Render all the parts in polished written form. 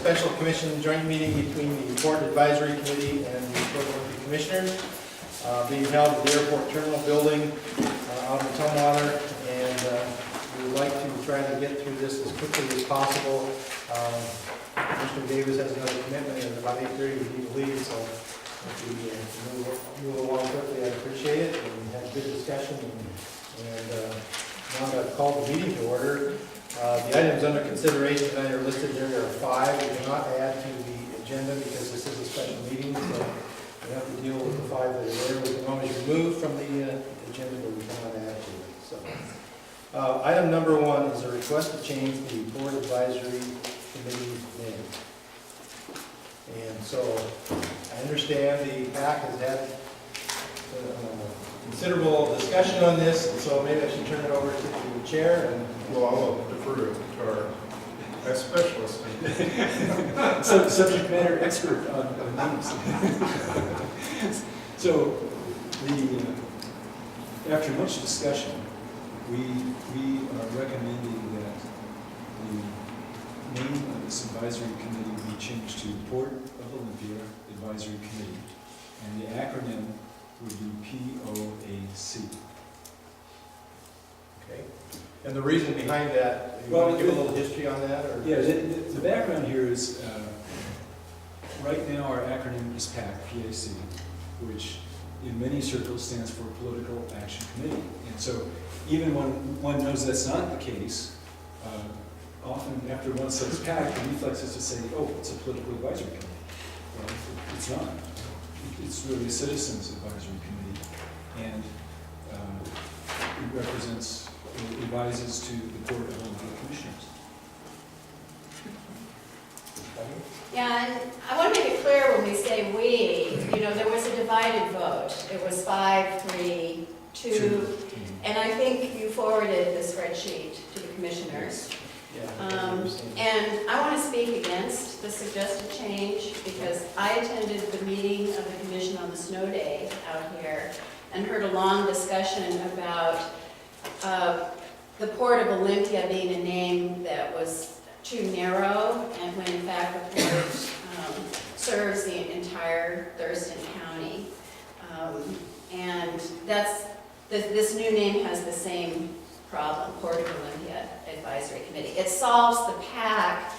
special commission joint meeting between the Port Advisory Committee and the Port Olympia Commissioners, being held at the airport terminal building out in Stormwater, and we would like to try to get through this as quickly as possible. Commissioner Davis has another commitment, and about 8:30 we need to leave, so if we move along quickly, I'd appreciate it, and have a good discussion, and now I'm going to call the meeting to order. The items under consideration tonight are listed there. There are 5. We cannot add to the agenda because this is a special meeting, so we have to deal with the 5 that are there. We can always remove from the agenda, but we cannot add to it. So, item number 1 is a request to change the Board Advisory Committee name. And so, I understand the PAC has had considerable discussion on this, and so maybe I should turn it over to the chair. And well, I'll defer to our specialist. Subject matter expert on names. So, after much discussion, we are recommending that the name of this advisory committee be changed to Port of Olympia Advisory Committee, and the acronym would be POAC. okay. And the reason behind that, you want to give a little history on that? Or? Yeah, the background here is, right now our acronym is PAC, PAC, which in many circles stands for Political Action Committee. And so even when one knows that's not the case, often after one says PAC, the reflex is to say, oh, it's a political advisory committee. Well, it's not. It's really a citizens advisory committee, and it advises to the Port of Olympia Commissioners. Yeah, and I want to make it clear when we say we, there was a divided vote. It was 5-3-2, and I think you forwarded the spreadsheet to the commissioners. And I want to speak against the suggested change because I attended the meeting of the commission on the snow day out here and heard a long discussion about the Port of Olympia being a name that was too narrow, and when in fact the port serves the entire Thurston County. And this new name has the same problem, Port of Olympia Advisory Committee. It solves the PAC,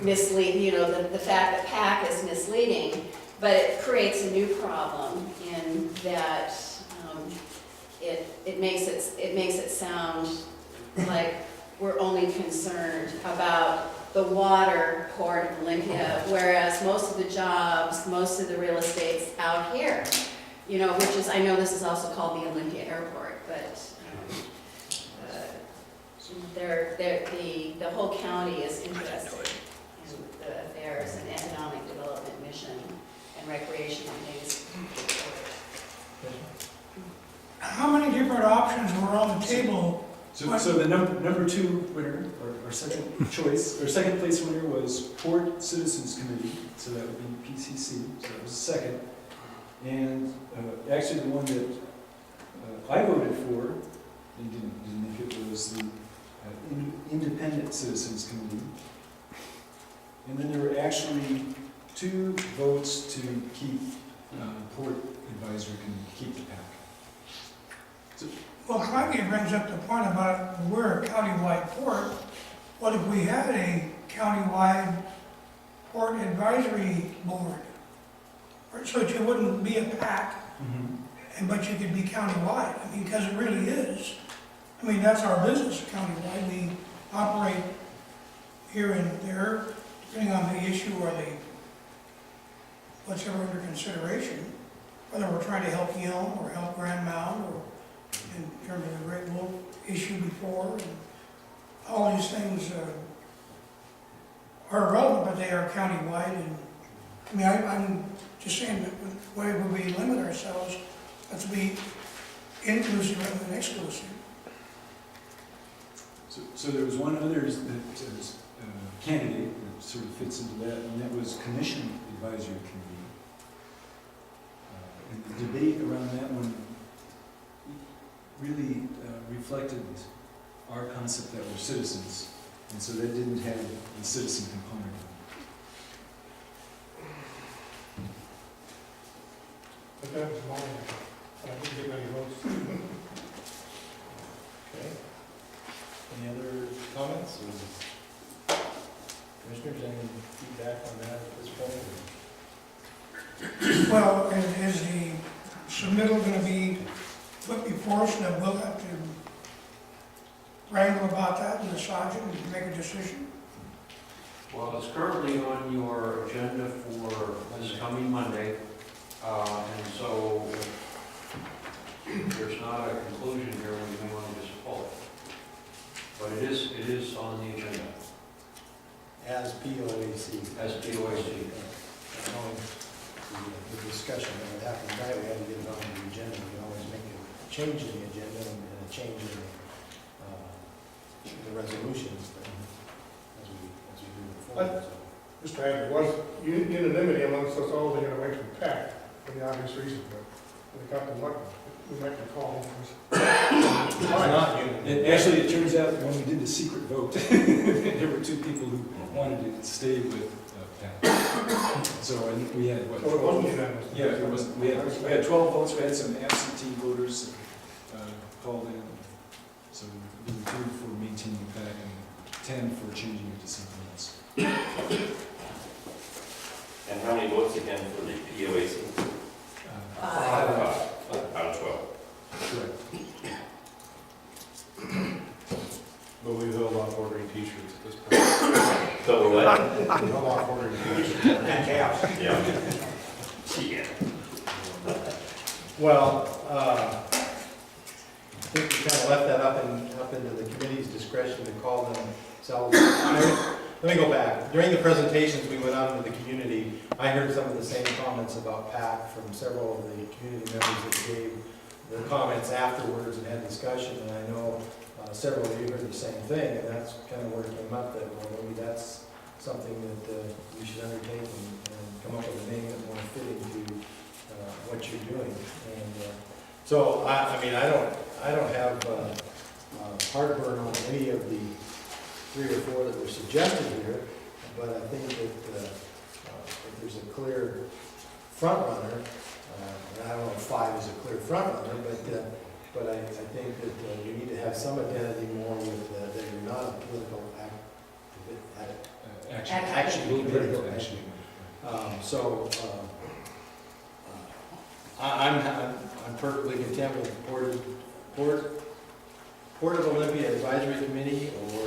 mislead, the fact that PAC is misleading, but it creates a new problem in that it makes it sound like we're only concerned about the water Port of Olympia, whereas most of the jobs, most of the real estate's out here, which is, I know this is also called the Olympia Airport, but the whole county is interested in the affairs and economic development mission and recreation and things. How many different options were on the table? So the number 2 winner, or second choice, or second place winner was Port Citizens Committee, so that would be PCC, so that was second. And actually the one that I voted for, and didn't make it, was the Independent Citizens Committee. And then there were actually 2 votes to keep Port Advisory Committee, keep the PAC. So, Well, Claudia brings up the point about we're a countywide port. What if we had a countywide port advisory board? So that you wouldn't be a PAC, but you could be countywide. I mean, because it really is. I mean, that's our business, countywide. We operate here and there, depending on the issue or what's ever under consideration. Whether we're trying to help Yelm or help Grand Mound, or in terms of the Great Wolf issue before, and all these things are relevant, but they are countywide. And I mean, I'm just saying that the way we limit ourselves, let's be inclusive rather than exclusive. So there was one other candidate that sort of fits into that, and that was Commission Advisory Committee. And the debate around that one really reflected our concept that we're citizens And so they didn't have the citizen component. But that was mine. I didn't get any votes. Okay. Any other comments? Or commissioners, any feedback on that at this point? Well, is the submittal gonna be put before us, and then we'll have to wrangle about that and massage it and make a decision? Well, it's currently on your agenda for this coming Monday, and so if there's not a conclusion here, we may want to just pull it. But it is on the agenda, As POAC. as POAC. Knowing the discussion that would happen tonight, we had to get it on the agenda. We can always make a change in the agenda and a change in the resolutions but as we move forward. So. Mr. Hager, was unanimity amongst us all to get away from PAC for the obvious reason, but when it got to Mutton, we might be called. It's not unanimous. And actually, it turns out when we did the secret vote, there were two people who wanted to stay with PAC. So I think we had, what, So it 12? wasn't unanimous? Yeah, it was, we had 12 votes, we had some absentee voters called in. So we were 2 for maintaining PAC and 10 for changing it to something else. And how many votes again for the POAC? 5 Out of 12. correct. But we held off ordering t-shirts at this point. So we're what? We held off ordering t-shirts. And caps. Yeah. Yeah. Well, I think we kind of left that up into the committee's discretion to call themselves. Let me go back. During the presentations we went out into the community, I heard some of the same comments about PAC from several of the community members that gave the comments afterwards and had discussion, and I know several of you heard the same thing, and that's kind of where it came up, that well, maybe that's something that we should undertake and come up with a name that's more fitting to what you're doing. And so, I mean, I don't have heartburn on any of the 3 or 4 that were suggested here, but I think that if there's a clear front runner, and I don't know if 5 is a clear front runner, but I think that you need to have some identity more with that you're not a political action, political action. I'm perfectly content with Port of Olympia Advisory Committee, or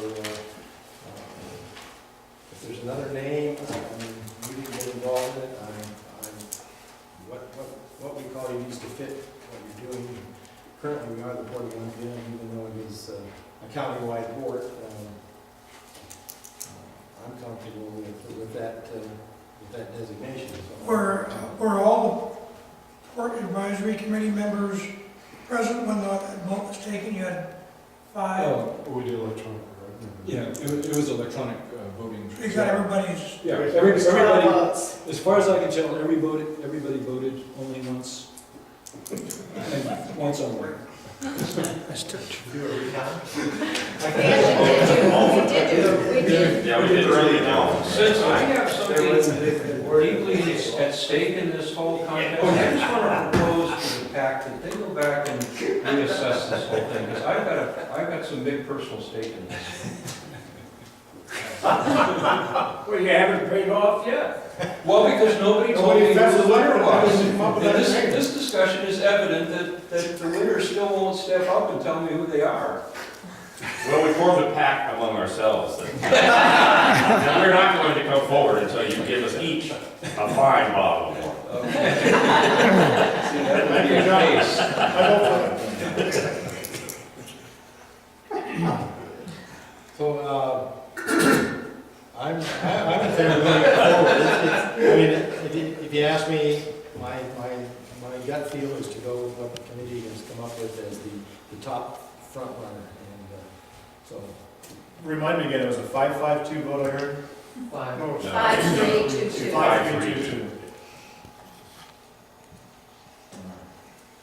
if there's another name, I mean, we didn't get involved in it. What we call you needs to fit what you're doing. Currently, we are the Port of Olympia, even though it is a county-wide port. I'm comfortable with that designation. So. Were all the Port Advisory Committee members present when that vote was taken? You had 5? Oh, We did electronic, right? yeah, it was electronic voting. So you got everybody's, Yeah, Twelve everybody, votes. as far as I can tell, everybody voted only once. And once only. We did. Yeah, we did early now. Since I have something deeply at stake in this whole contest, I just want to propose to the PAC that they go back and reassess this whole thing, because I've got some big personal stake in this. Well, you haven't paid off yet. Well, because nobody told me who Nobody the winner was. fessed up And with this, that. this discussion is evident that the winner still won't step up and tell me who they are. Well, we formed a pact among ourselves. And we're not going to come forward until you give us each a fine bottle of water. Okay. See, that might be the case. I vote So, I'm in favor of moving forward. I mean, if you ask me, my gut feel is to go with what the committee has come up with as the top front runner, and so. Remind me again, it was a 5-5-2 vote I heard? No, it's 5-3-2-2. 5-3-2.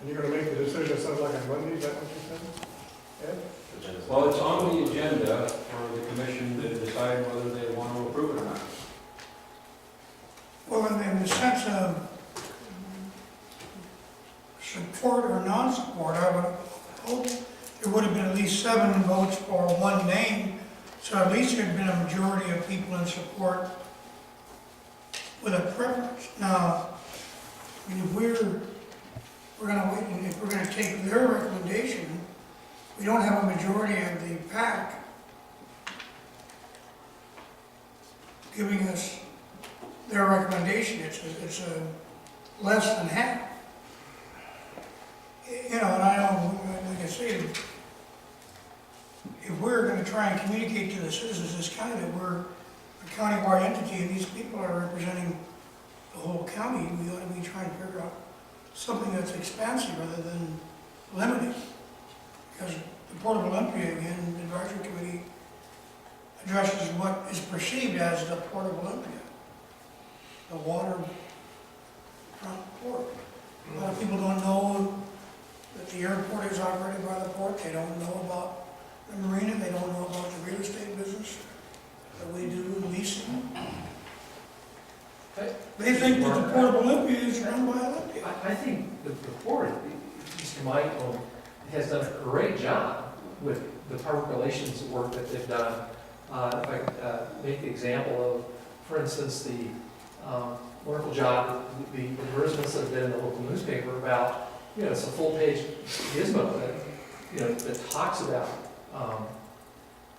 And you're gonna make the decision, it sounds like on Monday, is that what you said? Well, it's on the agenda for the commission to decide whether they want to approve it or not. Well, in the sense of support or non-support, I would hope there would have been at least 7 votes for one name, so at least there'd been a majority of people in support with a preference. Now, I mean, if we're gonna wait, and if we're gonna take their recommendation, we don't have a majority of the PAC giving us their recommendation. It's a less than half. You know, and I know, like I say, if we're gonna try and communicate to the citizens this county that we're a county-wide entity and these people are representing the whole county, we ought to be trying to figure out something that's expansive rather than limited. Because the Port of Olympia, again, the advisory committee addresses what is perceived as the Port of Olympia, the waterfront port. A lot of people don't know that the airport is operated by the port. They don't know about the marina. They don't know about the real estate business that we do in leasing. They think that the Port of Olympia is run by Olympia. I think the port, at least in my own, has done a great job with the public relations work that they've done. If I could make the example of, for instance, the wonderful job that the advertisements that have been in the local newspaper about, you know, it's a full-page gizmo that, you know, that talks about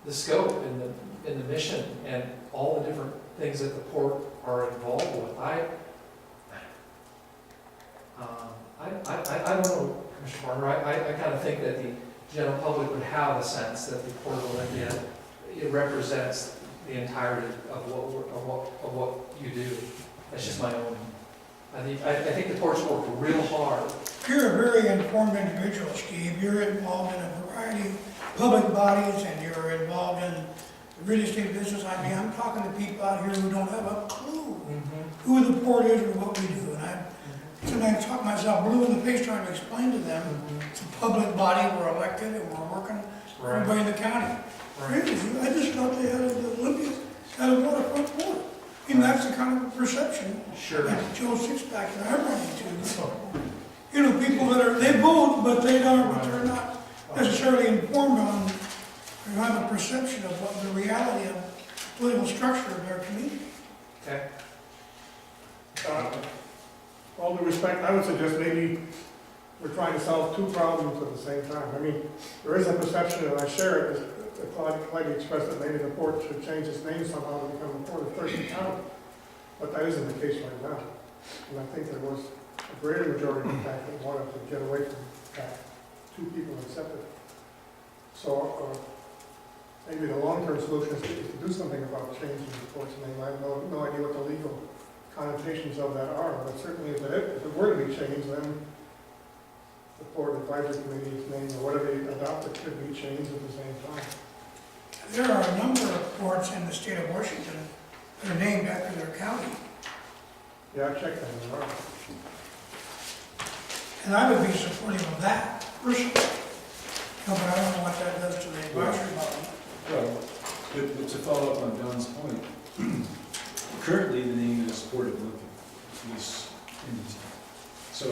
the scope and the mission and all the different things that the port are involved with. I don't know, Commissioner Barner, I kind of think that the general public would have a sense that the Port of Olympia, it represents the entirety of what you do. That's just my own. I think the port's worked real hard. You're a very informed individual, Steve. You're involved in a variety of public bodies and you're involved in the real estate business. I mean, I'm talking to people out here who don't have a clue who the port is or what we do. And I sometimes talk myself blue in the face trying to explain to them it's a public body, we're elected and we're working for everybody in the county. Really, I just thought they had the Olympia had a waterfront port. I mean, that's the kind of perception that Joe Sixpack and I run into. You know, people that they vote, but they're not necessarily informed on, or have a perception of what the reality of the political structure of their community. Okay. All due respect, I would suggest maybe we're trying to solve 2 problems at the same time. I mean, there is a perception, and I share it, the colleague expressed that maybe the port should change its name somehow to become the Port of Thurston County. But that isn't the case right now. And I think there was a greater majority of the PAC that wanted to get away from PAC. 2 people accepted it. So maybe the long-term solution is to do something about changing the port's name. I have no idea what the legal connotations of that are, but certainly if it were to be changed, then the Port Advisory Committee's name or whatever you adopted could be changed at the same time. There are a number of ports in the state of Washington that are named after their county. Yeah, I checked that one out. And I would be supportive of that, personally. No, but I don't know what that does to the advisory body. Well, but to follow up on Don's point, currently the name is Port of Olympia, this entity. So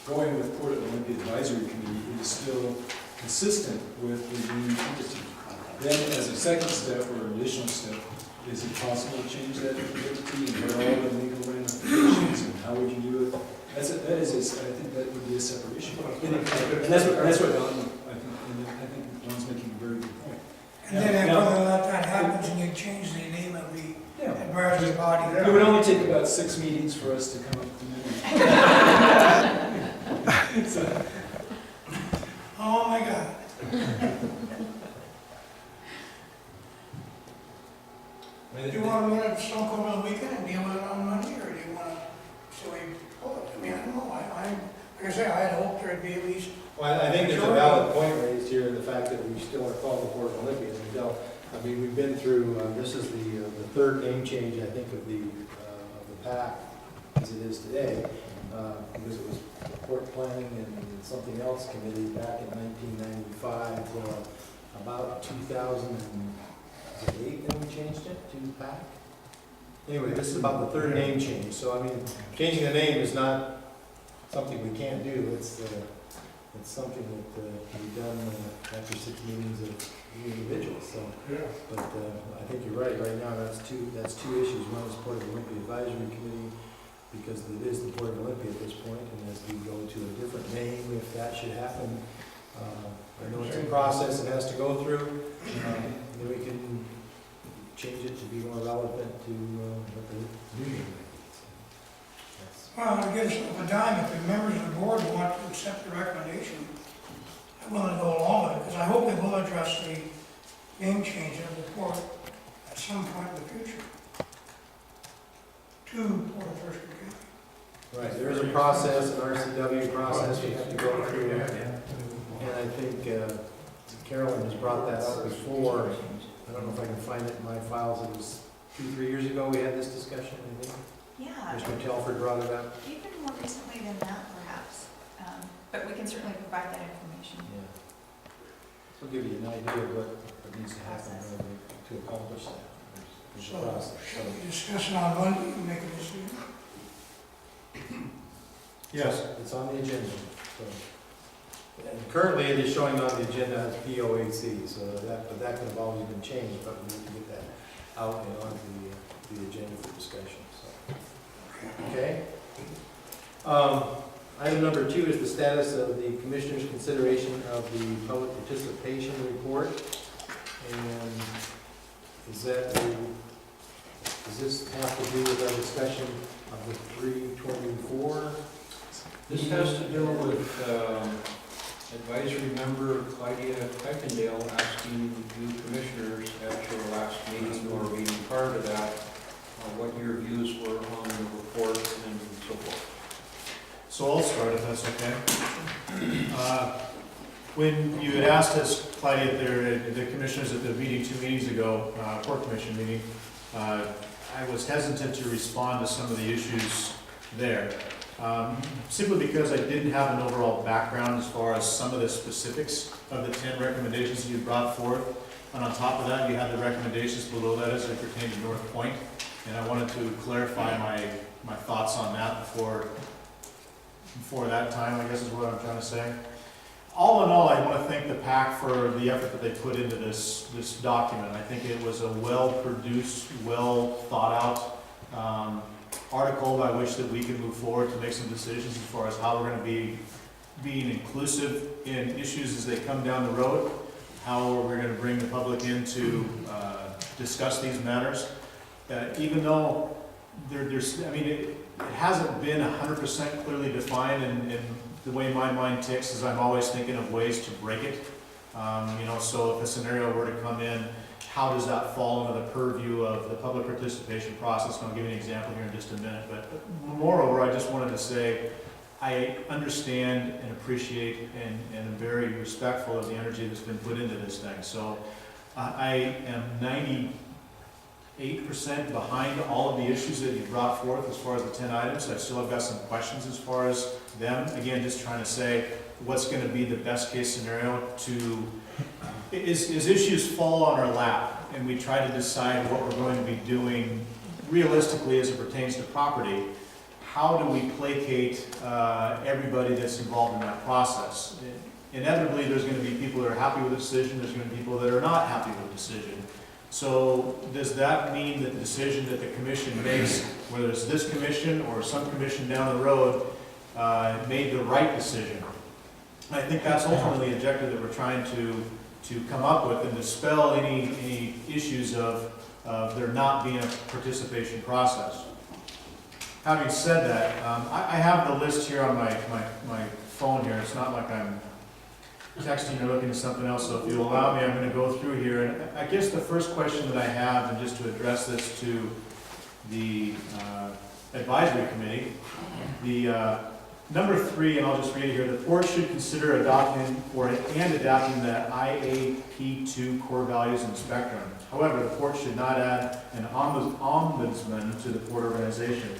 going with Port of Olympia Advisory Committee is still consistent with the new entity. Then as a second step or an additional step, is it possible to change that entity and what are all the legal ramifications and how would you do it? I think that would be a separate issue. And that's what Don, I think Don's making a very good point. And then whether or not that happens and you change the name of the advisory body. It would only take about 6 meetings for us to come up with the name. So, Oh, my God. Do you want to let it soak over the weekend and deal with it on Monday, or do you want to, so we pull it? I mean, I don't know. Like I say, I had hoped there'd be at least. Well, I think there's a valid point raised here in the fact that we still are called the Port of Olympia, and we don't. I mean, we've been through, this is the 3rd name change, I think, of the PAC as it is today. because it was port planning and something else committee back in 1995, about 2008, then we changed it to PAC. Anyway, this is about the third name change, so I mean, changing the name is not something we can't do, it's something that can be done after 6 meetings of the individuals, so. Yeah. But I think you're right, right now, that's two issues. One is Port of Olympia Advisory Committee, because it is the Port of Olympia at this point, and as we go to a different name, if that should happen, I know it's a process it has to go through, then we can change it to be more relevant to what the new name is. Well, I guess at the time, if the members of the board want to accept the recommendation, I'm willing to go along with it, because I hope they will address the name change of the port at some point in the future to Port of First County. Right, there is a process, an RCW process we have to go through, and I think Carolyn has brought that up before. I don't know if I can find it in my files, it was 2-3 years ago we had this discussion, I think. Yeah, Mr. Telford brought it up. even more recently than that, perhaps. But we can certainly provide that information. Yeah. So give you an idea of what needs to happen in order to accomplish that. There's a So, process. shall we discuss it on Monday and make a decision? Yes, it's on the agenda. So. And currently it is showing on the agenda as POAC, so but that could have always been changed, but we need to get that out and onto the agenda for discussion, so. Okay. Item number 2 is the status of the Commissioner's consideration of the public participation report. And does this have to do with our discussion of the 324? This has to do with advisory member Claudia Kuykendall asking you commissioners at your last meeting or meeting prior to that, what your views were on the report and so forth. So I'll start if that's okay. When you had asked us, Claudia, the commissioners at the meeting 2 meetings ago, Port Commission meeting, I was hesitant to respond to some of the issues there. Simply because I didn't have an overall background as far as some of the specifics of the 10 recommendations that you brought forth. And on top of that, you had the recommendations below that as they pertain to North Point. And I wanted to clarify my thoughts on that before that time, I guess is what I'm trying to say. All in all, I want to thank the PAC for the effort that they put into this document. I think it was a well-produced, well-thought-out article by which that we can move forward to make some decisions as far as how we're going to be being inclusive in issues as they come down the road, how we're going to bring the public in to discuss these matters. Even though it hasn't been 100% clearly defined, and the way my mind ticks is I'm always thinking of ways to break it. So if a scenario were to come in, how does that fall under the purview of the public participation process? And I'll give you an example here in just a minute. But moreover, I just wanted to say I understand and appreciate and am very respectful of the energy that's been put into this thing. So I am 98% behind all of the issues that you brought forth as far as the 10 items. I still have got some questions as far as them. Again, just trying to say what's going to be the best case scenario to, is issues fall on our lap and we try to decide what we're going to be doing realistically as it pertains to property. How do we placate everybody that's involved in that process? Inevitably, there's going to be people that are happy with the decision, there's going to be people that are not happy with the decision. So does that mean that the decision that the commission makes, whether it's this commission or some commission down the road, made the right decision? I think that's ultimately the objective that we're trying to come up with and dispel any issues of there not being a participation process. Having said that, I have the list here on my phone here. It's not like I'm texting or looking at something else, so if you allow me, I'm going to go through here. And I guess the first question that I have, and just to address this to the advisory committee, the number 3, and I'll just read it here, the board should consider adopting and adapting the IAP2 core values and spectrum. However, the board should not add an ombudsman to the port organization.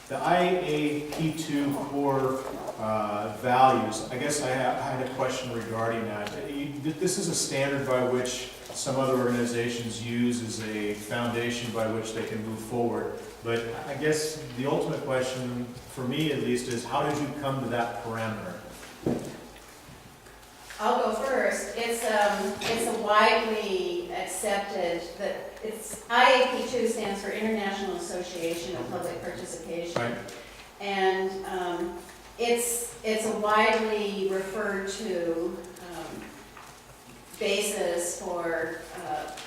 The IAP2 core values, I guess I had a question regarding that. This is a standard by which some other organizations use as a foundation by which they can move forward. But I guess the ultimate question, for me at least, is how did you come to that parameter? I'll go first. It's a widely accepted, that it's, IAP2 stands for International Association of Public Participation. Right. And it's a widely referred to basis for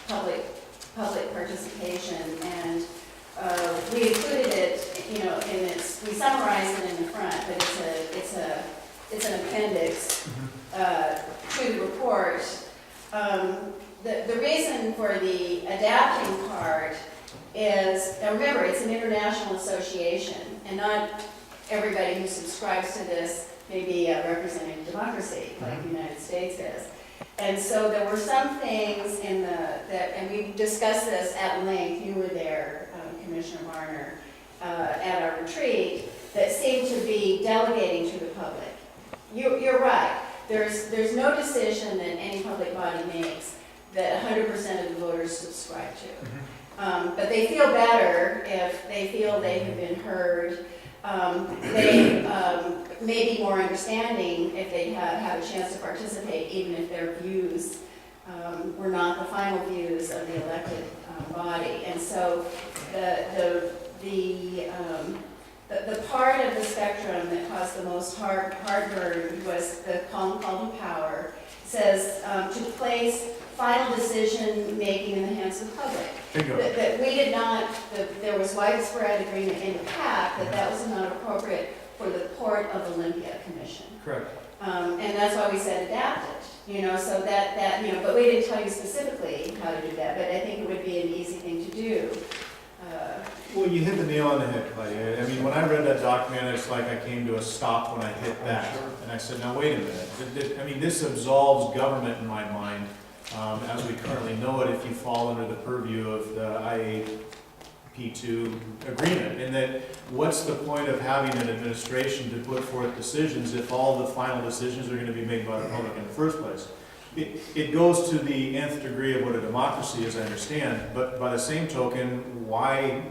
public participation. And we included it, you know, in its, we summarized it in the front, but it's an appendix to the report. The reason for the adapting part is, now remember, it's an international association, and not everybody who subscribes to this may be representing democracy, like the United States is. And so there were some things in and we discussed this at length, you were there, Commissioner Varner, at our retreat, that seemed to be delegating to the public. You're right. There's no decision that any public body makes that 100% of the voters subscribe to. But they feel better if they feel they have been heard. They may be more understanding if they have a chance to participate, even if their views were not the final views of the elected body. And so the part of the spectrum that caused the most heartburn was the call to power. It says to place final decision making in the hands of the public. That we did not, there was widespread agreement in the PAC that was not appropriate for the Port of Olympia Commission. Correct. And that's why we said adapt it, you know, so that, you know, but we didn't tell you specifically how to do that, but I think it would be an easy thing to do. Well, you hit the nail on the head, Claudia. I mean, when I read that document, it's like I came to a stop when I hit that. And I said, now wait a minute. I mean, this absolves government in my mind, as we currently know it, if you fall under the purview of the IAP2 agreement. And that what's the point of having an administration to put forth decisions if all the final decisions are going to be made by the public in the first place? It goes to the nth degree of what a democracy is, I understand, but by the same token, why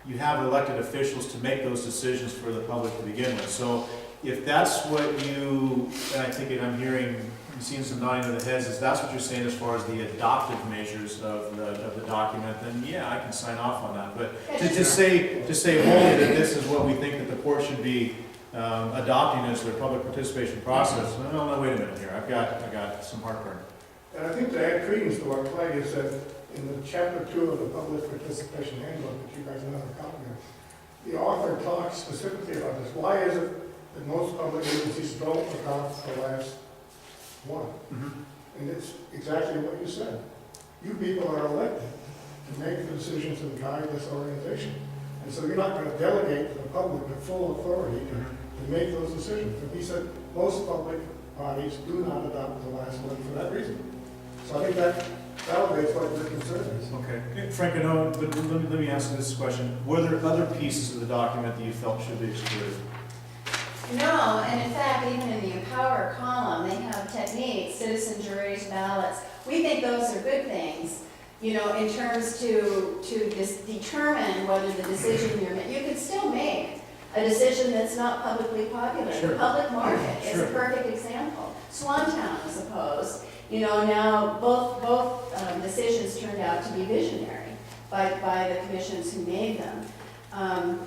you have elected officials to make those decisions for the public to begin with. So if that's what you, and I think I'm hearing, I'm seeing some nodding of the heads, is that's what you're saying as far as the adoptive measures of the document, then yeah, I can sign off on that. But to say wholly that this is what we think that the port should be adopting as their public participation process, no, wait a minute here, I've got some heartburn. And I think to add credence to what Claudia said, in the chapter 2 of the public participation handbook that you guys know how to copy of, the author talks specifically about this. Why is it that most public agencies don't adopt the last one? And it's exactly what you said. You people are elected to make the decisions and guide this organization. And so you're not going to delegate to the public the full authority to make those decisions. And he said most public bodies do not adopt the last one for that reason. So I think that validates what your concern is. Okay. Frank, I know, but let me ask you this question. Were there other pieces of the document that you felt should be excluded? No, and in fact, even in the Empower column, they have techniques, citizen juries, ballots. We think those are good things, you know, in terms to determine whether the decision you're making, you can still make a decision that's not publicly popular. Sure. The public market is a perfect example. Swantown is opposed. You know, now both decisions turned out to be visionary by the commissions who made them.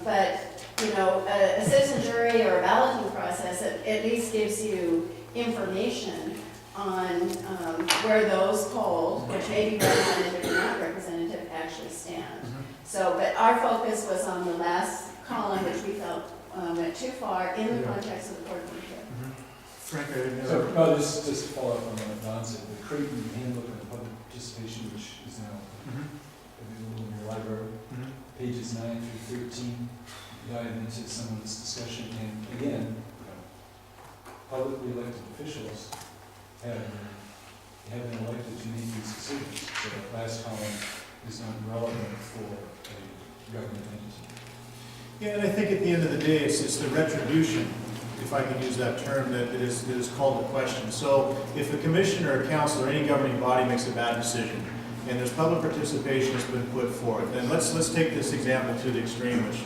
But, you know, a citizen jury or a balloting process at least gives you information on where those polled, which may be representative or not representative, actually stand. So, but our focus was on the last column, which we felt went too far in the context of the Port of Olympia. Frank, I didn't So, know. no, just to follow up on what Don said, the Creighton Handbook on Public Participation, which is now available in your library, pages 9 through 13, dive into some of this discussion. And again, publicly elected officials have been elected to make these decisions. So that last column is not relevant for a government entity. Yeah, and I think at the end of the day, it's the retribution, if I can use that term, that is called to question. So if a commissioner or council or any governing body makes a bad decision, and there's public participation that's been put forth, then let's take this example to the extreme, which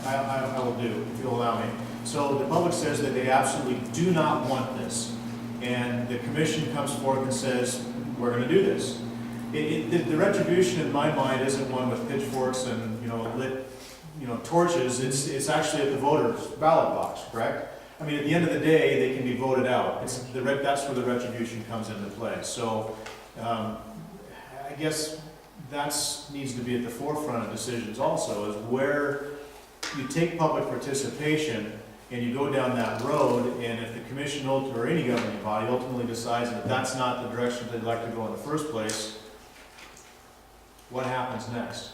I will do, if you'll allow me. So the public says that they absolutely do not want this, and the commission comes forth and says, we're going to do this. The retribution in my mind isn't one with pitchforks and lit torches. It's actually at the voter's ballot box, correct? I mean, at the end of the day, they can be voted out. That's where the retribution comes into play. So I guess that needs to be at the forefront of decisions also, is where you take public participation and you go down that road, and if the commission or any governing body ultimately decides that that's not the direction they'd like to go in the first place, what happens next?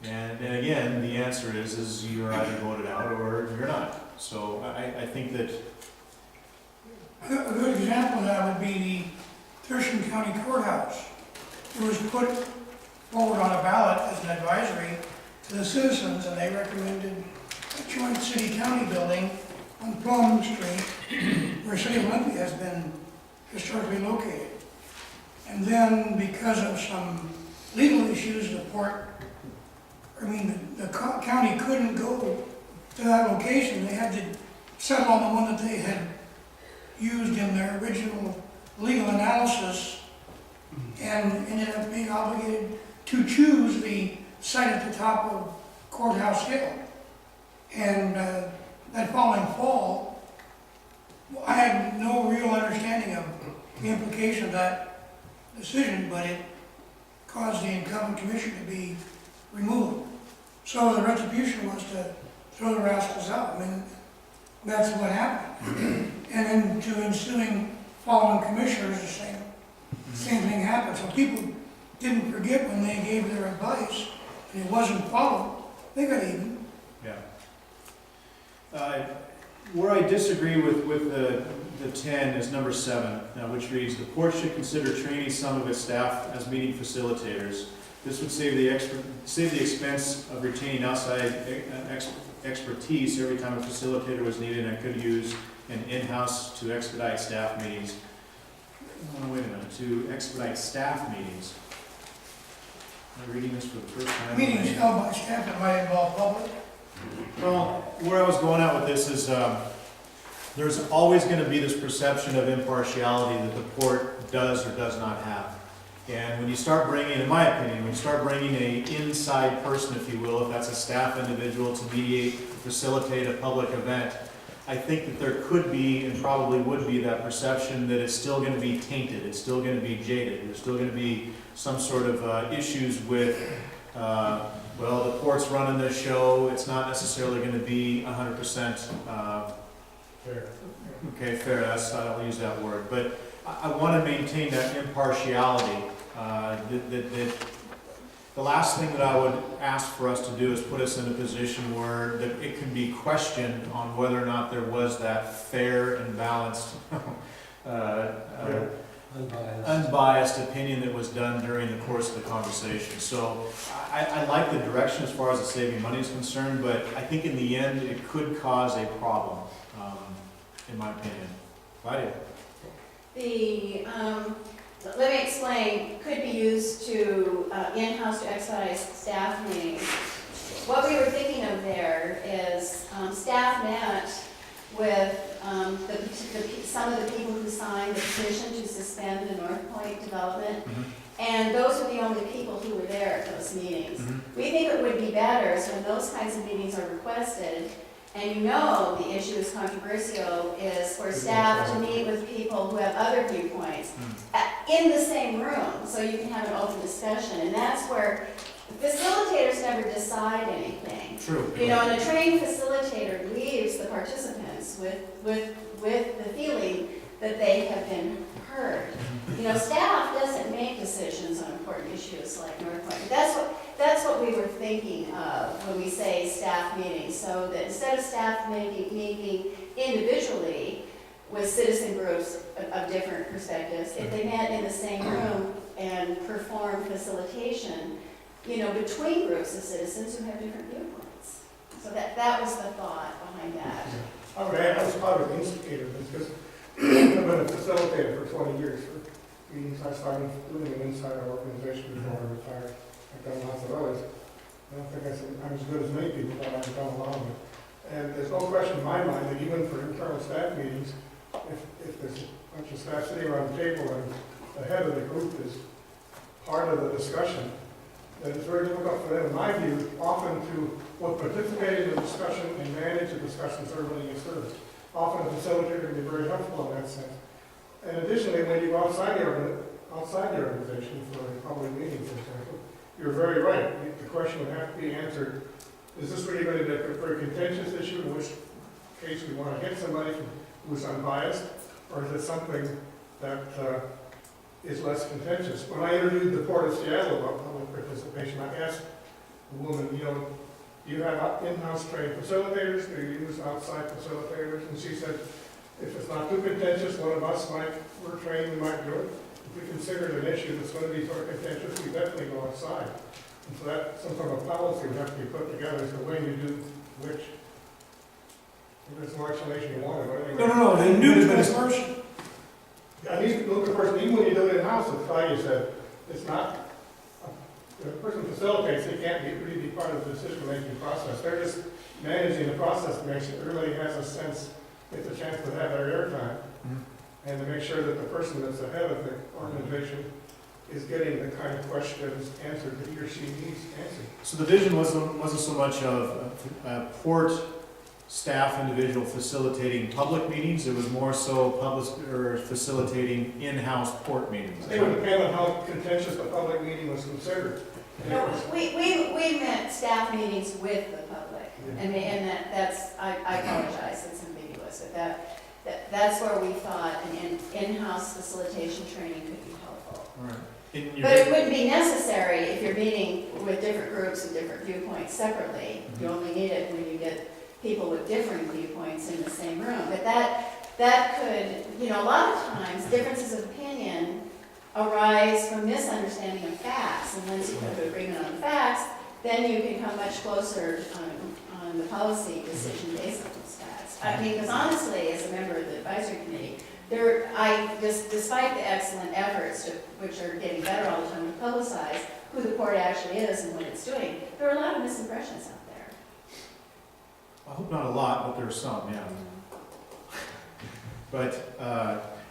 And again, the answer is you're either voted out or you're not. So I think that A good example of that would be the Thurston County Courthouse. It was put forward on a ballot as an advisory to the citizens, and they recommended a joint city-county building on Plum Street, where City of Olympia has been historically located. And then, because of some legal issues, the county couldn't go to that location. They had to settle on the one that they had used in their original legal analysis, and ended up being obligated to choose the site at the top of Courthouse Hill. And that following fall, I had no real understanding of the implication of that decision, but it caused the incumbent commissioner to be removed. So the retribution was to throw the rascals out. I mean, that's what happened. And then to ensuing following commissioners, the same thing happened. So people didn't forget when they gave their advice and it wasn't followed, they got even. Yeah. Where I disagree with the 10 is number 7, which reads, the port should consider training some of its staff as meeting facilitators. This would save the expense of retaining outside expertise every time a facilitator was needed, and could use an in-house to expedite staff meetings. Oh, wait a minute, to expedite staff meetings. Am I reading this for the first time? Meetings held by staff that might involve public. Well, where I was going at with this is there's always going to be this perception of impartiality that the port does or does not have. And when you start bringing, in my opinion, when you start bringing an inside person, if you will, if that's a staff individual to mediate, facilitate a public event, I think that there could be, and probably would be, that perception that it's still going to be tainted, it's still going to be jaded, there's still going to be some sort of issues with, well, the port's running this show, it's not necessarily going to be 100% Fair. okay, fair, I don't use that word, but I want to maintain that impartiality. The last thing that I would ask for us to do is put us in a position where that it can be questioned on whether or not there was that fair and balanced, unbiased opinion that was done during the course of the conversation. So I like the direction as far as the saving money is concerned, but I think in the end it could cause a problem, in my opinion. Right? Let me explain, could be used to in-house to expedite staff meetings. What we were thinking of there is staff met with some of the people who signed the petition to suspend the North Point development, and those were the only people who were there at those meetings. We think it would be better, so when those kinds of meetings are requested, and the issue is controversial, is for staff to meet with people who have other viewpoints in the same room, so you can have an open discussion. And that's where facilitators never decide anything. True. And a trained facilitator leaves the participants with the feeling that they have been heard. Staff doesn't make decisions on important issues like North Point. That's what we were thinking of when we say staff meetings. So that instead of staff meeting individually with citizen groups of different perspectives, if they met in the same room and performed facilitation, between groups of citizens who have different viewpoints. So that was the thought behind that. I was part of the instigator of this, because I've been a facilitator for 20 years for meetings. I started doing them inside our organization before I retired. I've done lots of others. I don't think I'm as good as many people, but I've done a lot of them. And there's no question in my mind that even for internal staff meetings, if there's a bunch of staff sitting around the table and the head of the group is part of the discussion, that it's very difficult for them, in my view, often to both participate in the discussion and manage the discussion so everybody gets heard. Often a facilitator can be very helpful in that sense. And additionally, when you go outside the organization for a public meeting, for example, you're very right. The question would have to be answered, is this really going to be a very contentious issue, in which case we want to get somebody who's unbiased, or is it something that is less contentious? When I interviewed the Port of Seattle about public participation, I asked the woman, do you have in-house trained facilitators? Do you use outside facilitators? And she said, if it's not too contentious, one of us we're trained, we might do it. If we consider it an issue that's going to be sort of contentious, we definitely go outside. And so that, some sort of policy would have to be put together as to when you do which. If there's more explanation you want, but anyway. No, the new person. I need to look at the person, even when you do it in-house, as Claudia said, it's not, the person facilitates, they can't really be part of the decision-making process. They're just managing the process to make sure everybody has a sense, gets a chance to have their airtime, and to make sure that the person that's ahead of the organization is getting the kind of questions answered that he or she needs answered. So the vision wasn't so much of a port staff individual facilitating public meetings, it was more so facilitating in-house port meetings. It would depend on how contentious the public meeting was considered. No, we meant staff meetings with the public, and that's, I apologize, it's ambiguous. That's where we thought an in-house facilitation training could be helpful. All right. But it wouldn't be necessary if you're meeting with different groups and different viewpoints separately. You only need it when you get people with differing viewpoints in the same room. But that could, a lot of times, differences of opinion arise from misunderstanding of facts. And once you come to agreement on facts, then you can come much closer on the policy decision based on those facts. I mean, because honestly, as a member of the advisory committee, despite the excellent efforts, which are getting better all the time to publicize who the port actually is and what it's doing, there are a lot of misimpressions out there. I hope not a lot, but there are some, yeah. But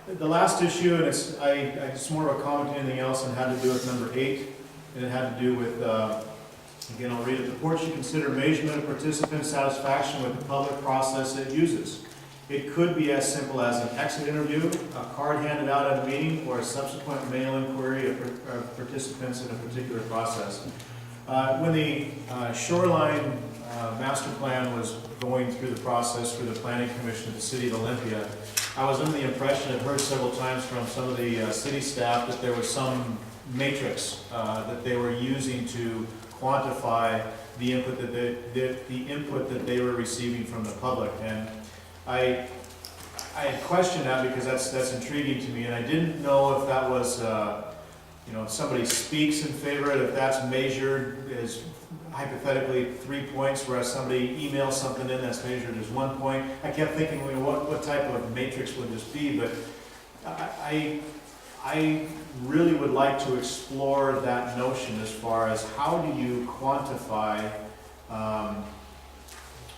the last issue, and it's more of a comment than anything else, and had to do with number 8, and it had to do with, again, I'll read it. The port should consider measurement of participant satisfaction with the public process it uses. It could be as simple as an exit interview, a card handed out at a meeting, or a subsequent mail inquiry of participants in a particular process. When the shoreline master plan was going through the process through the Planning Commission of the City of Olympia, I was under the impression, I've heard several times from some of the city staff, that there was some matrix that they were using to quantify the input that they were receiving from the public. And I had questioned that because that's intriguing to me, and I didn't know if that was, if somebody speaks in favor of it, if that's measured as hypothetically 3 points, whereas somebody emails something in that's measured as 1 point. I kept thinking, what type of matrix would this be? But I really would like to explore that notion as far as how do you quantify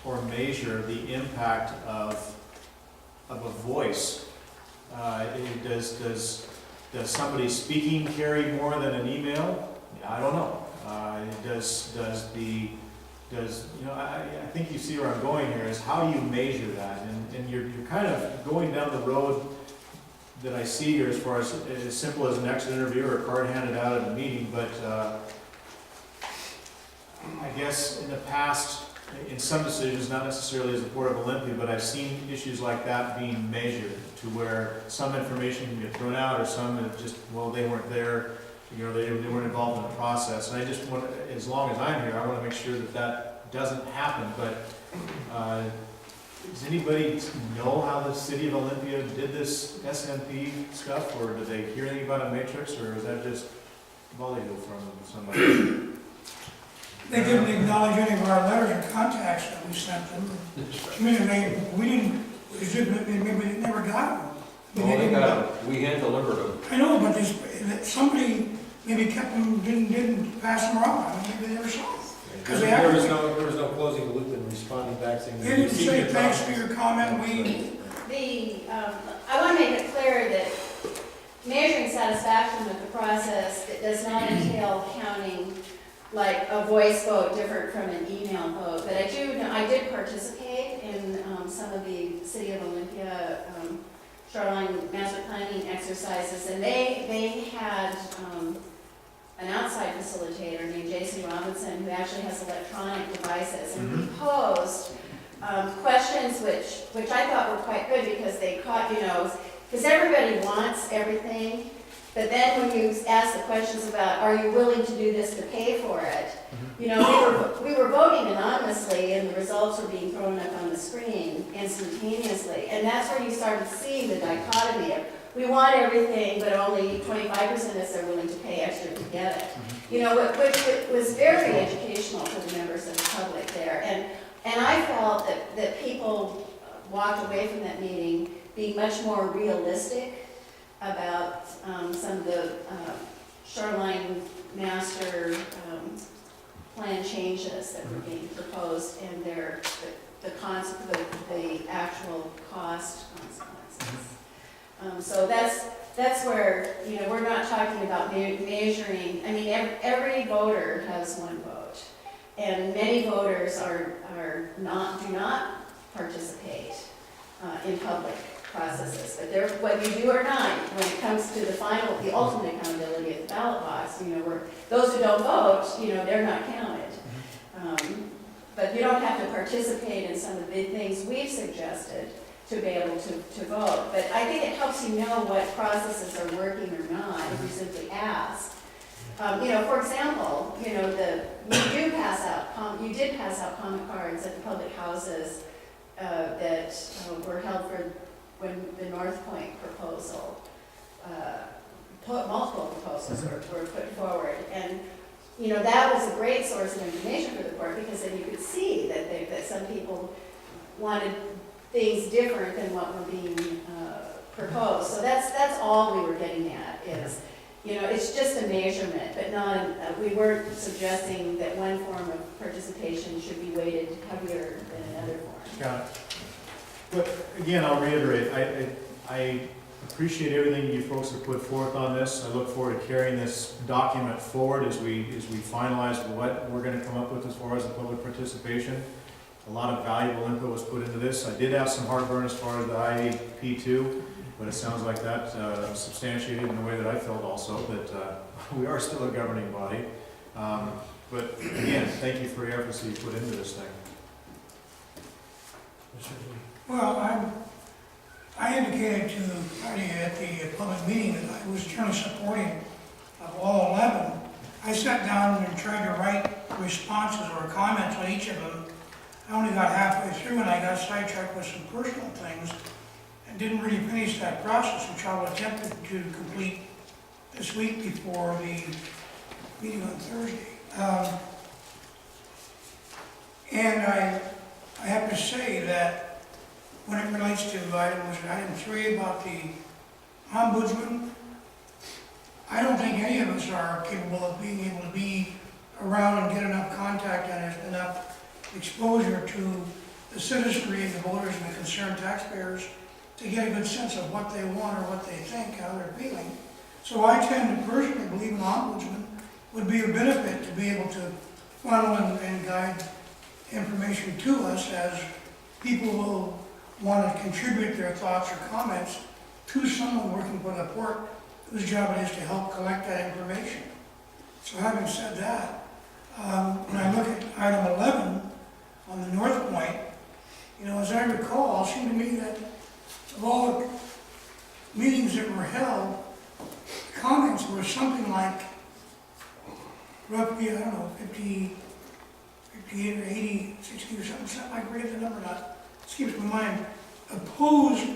or measure the impact of a voice. Does somebody speaking carry more than an email? I don't know. I think you see where I'm going here, is how you measure that, and you're kind of going down the road that I see here as far as simple as an exit interview or a card handed out at a meeting, but I guess in the past, in some decisions, not necessarily as a Port of Olympia, but I've seen issues like that being measured to where some information can get thrown out, or some that just, they weren't there, they weren't involved in the process. And I just want, as long as I'm here, I want to make sure that doesn't happen. But does anybody know how the City of Olympia did this SMP stuff, or did they hear anything about a matrix, or is that just volleyed from somebody? They didn't acknowledge any of our letters or contacts that we sent them. I mean, we didn't, maybe they never got them. I mean, they didn't- We hand delivered them. I know, but somebody maybe kept them, didn't pass them around. I mean, maybe they never saw them. Because they There was actually, there was no closing the loop and responding back saying. they didn't say thanks for your comment, I want to make it clear that measuring satisfaction with the process, it does not entail counting like a voice vote different from an email vote. But I did participate in some of the City of Olympia shoreline master planning exercises, and they had an outside facilitator named Jason Robinson, who actually has electronic devices, and he posed questions which I thought were quite good, because they caught, because everybody wants everything, but then when you ask the questions about, are you willing to do this to pay for it? We were voting anonymously, and the results were being thrown up on the screen instantaneously, and that's where you started seeing the dichotomy of, we want everything, but only 25% of us are willing to pay extra to get it. Which was very educational for the members of the public there. And I felt that people walked away from that meeting being much more realistic about some of the shoreline master plan changes that were being proposed, and the actual cost consequences. So that's where, we're not talking about measuring. I mean, every voter has one vote, and many voters do not participate in public processes. But whether you do or not, when it comes to the ultimate accountability of the ballot box, those who don't vote, they're not counted. But you don't have to participate in some of the things we've suggested to be able to vote. But I think it helps you know what processes are working or not if you simply ask. For example, you did pass out comment cards at the public houses that were held for when the North Point proposal, multiple proposals were put forward. And that was a great source of information for the court, because then you could see that some people wanted things different than what were being proposed. So that's all we were getting at is, it's just a measurement, but not, we weren't suggesting that one form of participation should be weighted heavier than another form. Got it. But again, I'll reiterate, I appreciate everything you folks have put forth on this. I look forward to carrying this document forward as we finalize what we're going to come up with as far as the public participation. A lot of valuable input was put into this. I did have some heartburn as far as the IAP2, but it sounds like that substantiated in the way that I felt also, that we are still a governing body. But again, thank you for your efforts that you put into this thing. well, I indicated to Patty at the public meeting that I was generally supporting of all 11. I sat down and tried to write responses or comments on each of them. I only got halfway through, and I got sidetracked with some personal things and didn't really finish that process, which I will attempt to complete this week before the meeting on Thursday. And I have to say that when it relates to item 3 about the ombudsman, I don't think any of us are capable of being able to be around and get enough contact and enough exposure to the citizenry and the voters and the concerned taxpayers to get a good sense of what they want or what they think, how they're feeling. So I tend to personally believe an ombudsman would be a benefit to be able to funnel and guide information to us, as people will want to contribute their thoughts or comments to someone working for the port whose job it is to help collect that information. So having said that, when I look at item 11 on the North Point, as I recall, it seemed to me that of all the meetings that were held, comments were something like roughly, 58 or 80, 60 or something like, read the number now, escapes my mind, opposed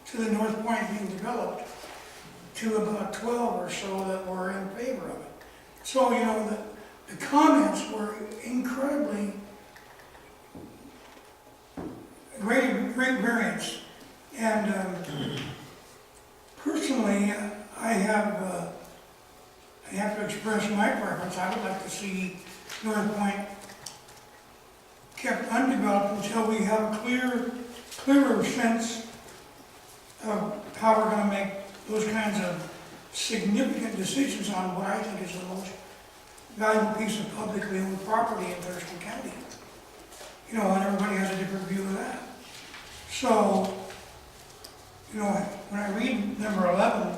to the North Point being developed, to about 12 or so that were in favor of it. So, the comments were incredibly great variance. And personally, I have to express my preference. I would like to see North Point kept undeveloped until we have a clearer sense of how we're going to make those kinds of significant decisions on what I think is the most valuable piece of publicly owned property in Thurston County. You know, and everybody has a different view of that. So, you know, when I read number 11,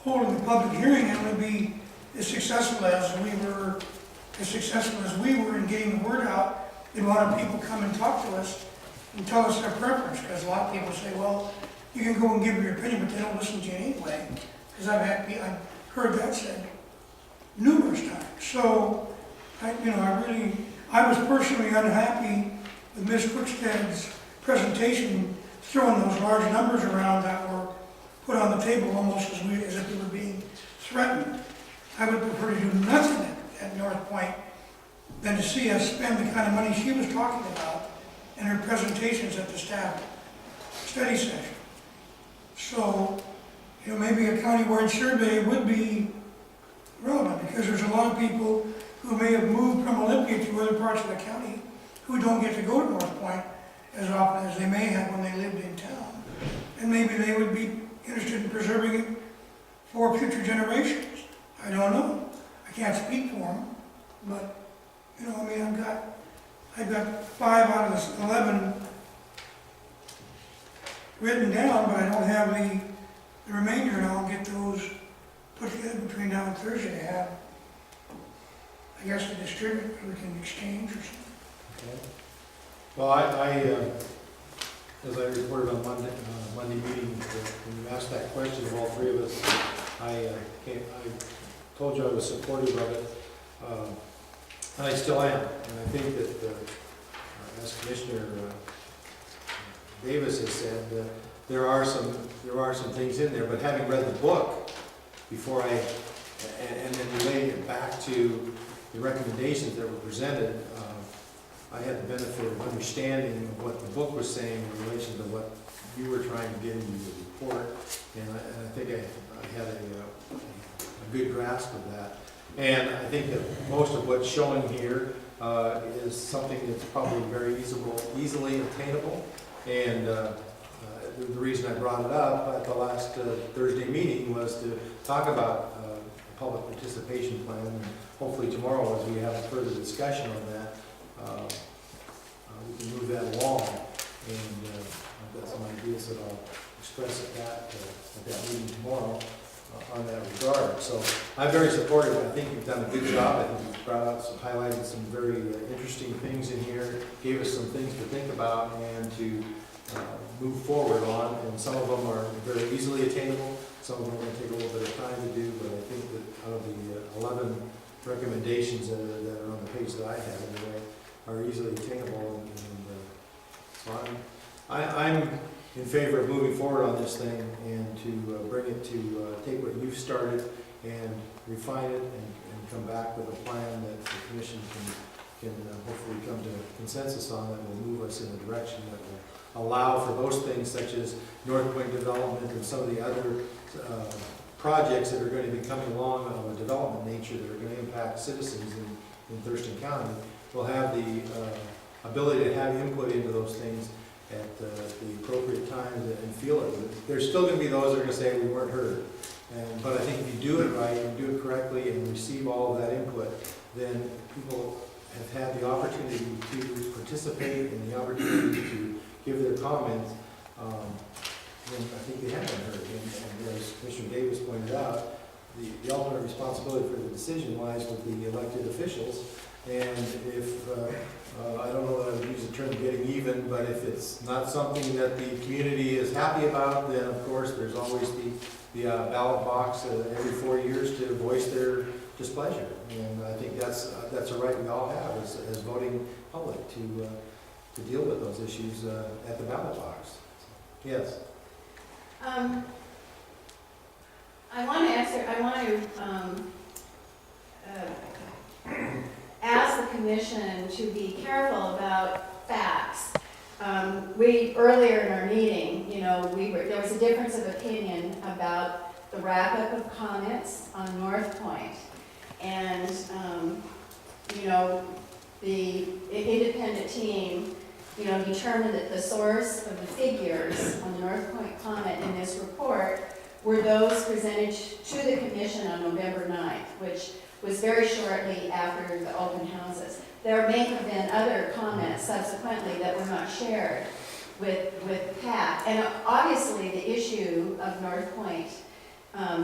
holding the public hearing, it would be as successful as we were in getting the word out. They wanted people to come and talk to us and tell us their preference, because a lot of people say, well, you can go and give your opinion, but they don't listen to you anyway. Because I've heard that said numerous times. So, I was personally unhappy with Ms. Quickstead's presentation, throwing those large numbers around that were put on the table almost as if we were being threatened. I would prefer to do nothing at North Point than to see us spend the kind of money she was talking about in her presentations at the staff study session. So, you know, maybe a county-wide survey would be relevant, because there's a lot of people who may have moved from Olympia to other parts of the county who don't get to go to North Point as often as they may have when they lived in town. And maybe they would be interested in preserving it for future generations. I don't know. I can't speak for them, but, you know, I mean, I've got 5 out of the 11 written down, but I don't have the remainder, and I'll get those put together between now and Thursday to have, I guess, to distribute, or we can exchange or something. Okay. Well, as I reported on Monday meeting, when you asked that question of all three of us, I told you I was supportive of it, and I still am. And I think that, as Commissioner Davis has said, there are some things in there. But having read the book before and then relating it back to the recommendations that were presented, I had the benefit of understanding what the book was saying in relation to what you were trying to get into the report, and I think I had a good grasp of that. And I think that most of what's showing here is something that's probably very easily attainable. And the reason I brought it up at the last Thursday meeting was to talk about a public participation plan. And hopefully tomorrow, as we have a further discussion on that, we can move that along. And I've got some ideas that I'll express at that meeting tomorrow on that regard. So I'm very supportive. I think you've done a good job. I think you've brought out highlighted some very interesting things in here, gave us some things to think about and to move forward on. And some of them are very easily attainable. Some of them are going to take a little bit of time to do, but I think that out of the 11 recommendations that are on the page that I have anyway, are easily attainable. And so I'm in favor of moving forward on this thing and to bring it to take what you've started and refine it and come back with a plan that the Commission can hopefully come to consensus on, that will move us in a direction that will allow for those things such as North Point development and some of the other projects that are going to be coming along of a development nature that are going to impact citizens in Thurston County. We'll have the ability to have input into those things at the appropriate time and feel it. There's still going to be those that are going to say we weren't heard. But I think if you do it right, and do it correctly, and receive all of that input, then people have had the opportunity to participate and the opportunity to give their comments. Then I think they have been heard. And as Commissioner Davis pointed out, the ultimate responsibility for the decision lies with the elected officials. And if, I don't know that I would use the term getting even, but if it's not something that the community is happy about, then of course there's always the ballot box every 4 years to voice their displeasure. And I think that's a right we all have as voting public to deal with those issues at the ballot box. Yes? I want to ask the commission to be careful about facts. Earlier in our meeting, there was a difference of opinion about the wrap-up of comments on North Point. And, the independent team, determined that the source of the figures on the North Point comment in this report were those presented to the commission on November 9th, which was very shortly after the open houses. There may have been other comments subsequently that were not shared with PAC. And obviously the issue of North Point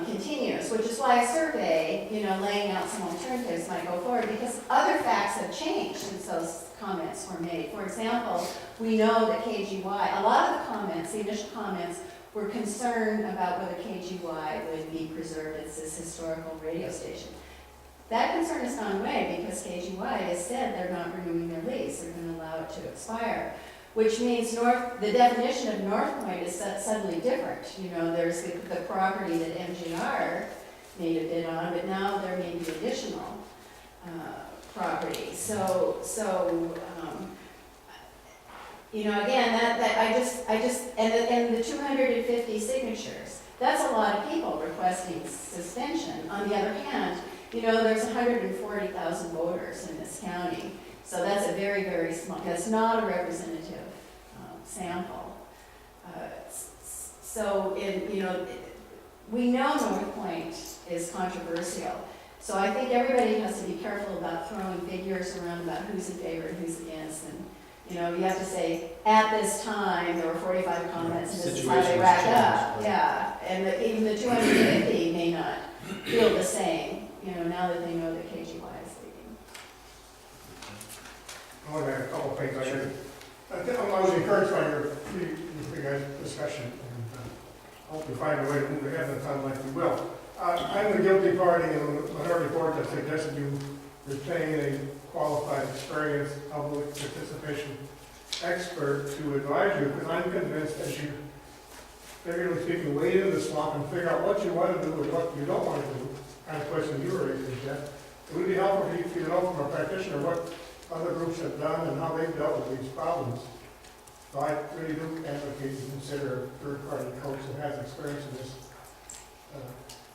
continues, which is why a survey, laying out some alternatives might go forward, because other facts have changed since those comments were made. For example, we know that KGY, a lot of the comments, the initial comments, were concerned about whether KGY would be preserved as this historical radio station. That concern has gone away because KGY has said they're not renewing their lease, they're going to allow it to expire. Which means the definition of North Point is suddenly different. There's the property that MGR made a bid on, but now there may be additional property. Again, and the 250 signatures, that's a lot of people requesting suspension. On the other hand, there's 140,000 voters in this county. So that's a very, very small, that's not a representative sample. We know North Point is controversial. So I think everybody has to be careful about throwing figures around about who's in favor and who's against. And, you have to say, at this time, there were 45 comments, and this is how they rack up. Yeah, and even the 250 may not feel the same, now that they know that KGY is leaving. I want to add a couple of things. I was encouraged by your three guys' discussion, and hope you find a way to move ahead, and it sounds like you will. I'm the guilty party in the report that suggested you retain a qualified, experienced public participation expert to advise you, because I'm convinced as you, figuratively speaking, wade into the swamp and figure out what you want to do and what you don't want to do, kind of question you were raising, Jeff. It would be helpful for you to know from a practitioner what other groups have done and how they've dealt with these problems. So I really do advocate you consider a third-party coach that has experience in this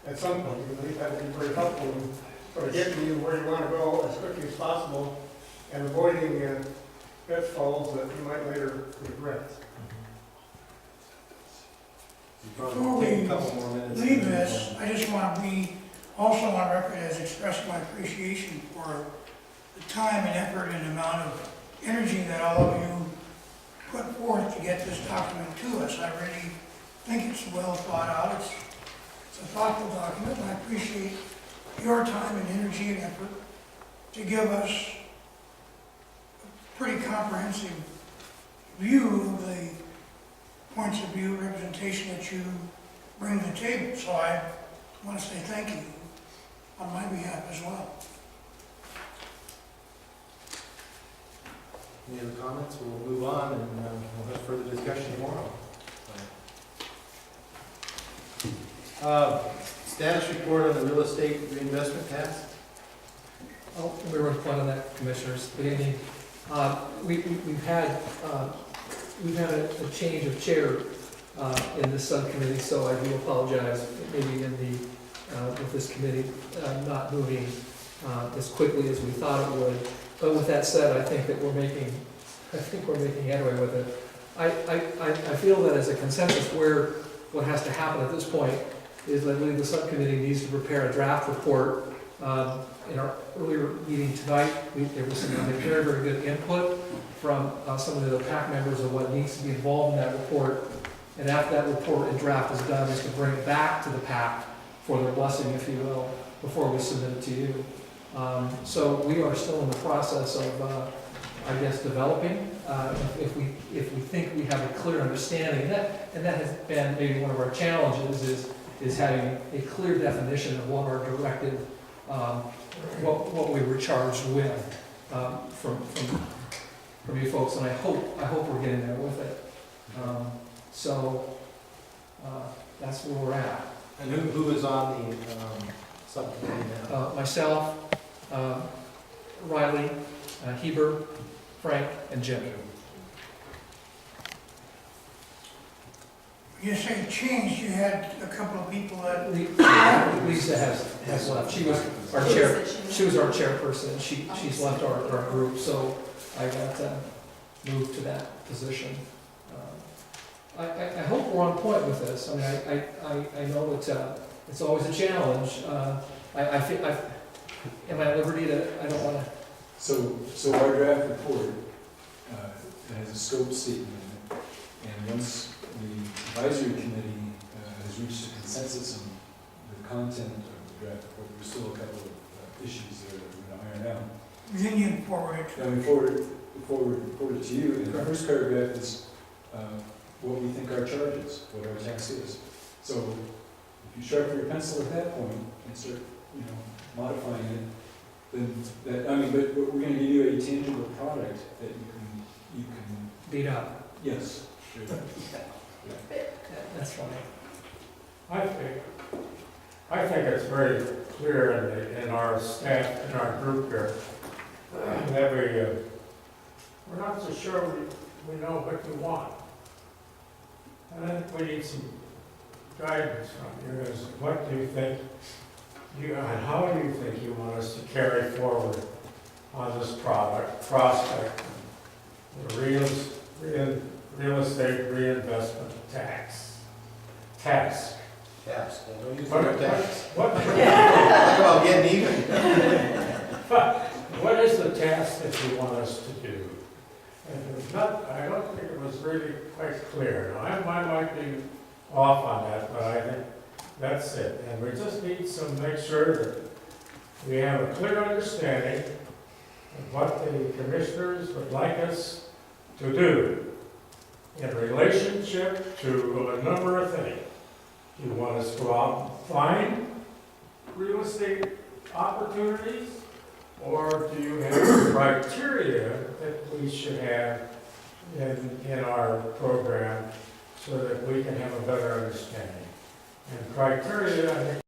at some point. I think that would be very helpful in sort of getting you where you want to go as quickly as possible and avoiding pitfalls that you might later regret. Before we leave this, I just want to be also on record as expressing my appreciation for the time and effort and amount of energy that all of you put forth to get this document to us. I really think it's well thought out. It's a thoughtful document, and I appreciate your time and energy and effort to give us a pretty comprehensive view of the points of view, representation that you bring to the table. So I want to say thank you on my behalf as well. Any other comments? We'll move on and we'll have further discussion tomorrow. Status report on the real estate reinvestment task? Oh, we were point on that, Commissioners. Good evening. We've had a change of chair in this subcommittee, so I do apologize. Maybe in with this committee not moving as quickly as we thought it would. But with that said, I think we're making headway with it. I feel that as a consensus, what has to happen at this point is I believe the subcommittee needs to prepare a draft report. In our earlier meeting tonight, there was some very, very good input from some of the PAC members of what needs to be involved in that report. And after that report and draft is done, is to bring it back to the PAC for their blessing, if you will, before we submit it to you. So we are still in the process of, developing. If we think we have a clear understanding, and that has been maybe one of our challenges is having a clear definition of what our directive, what we were charged with from you folks, and I hope we're getting there with it. That's where we're at. And who is on the subcommittee now? Myself, Riley, Heber, Frank, and Jim. You say changed, you had a couple of people that, Lisa has left. She was our chair, she was our chairperson. She's left our group, so I got moved to that position. I hope we're on point with this. I mean, I know it's always a challenge. I feel, am I at liberty to, I don't wanna. So our draft report has a scope statement in it, and once the advisory committee has reached a consensus on the content of the draft report, there's still a couple of issues that we're going to iron out. then you forward it. And we forward it to you, and the first paragraph is what we think our charge is, what our tax is. So if you sharpen your pencil at that point and start, modifying it, then that, but we're going to give you a tangible product that you can, Beat up. yes. Sure. That's fine. I think it's very clear in our staff, in our group here, that we're not so sure we know what we want. And I think we need some guidance from you as what do you think, and how do you think you want us to carry forward on this prospect, the real estate reinvestment tax. Taps, don't use the What- word tax. What, Talk about getting even. what is the task that you want us to do? And there's not, I don't think it was really quite clear. Now, I might be off on that, but I think that's it. And we just need to make sure that we have a clear understanding of what the commissioners would like us to do in relationship to a number of things. Do you want us to go out and find real estate opportunities? Or do you have criteria that we should have in our program so that we can have a better understanding? And criteria, I think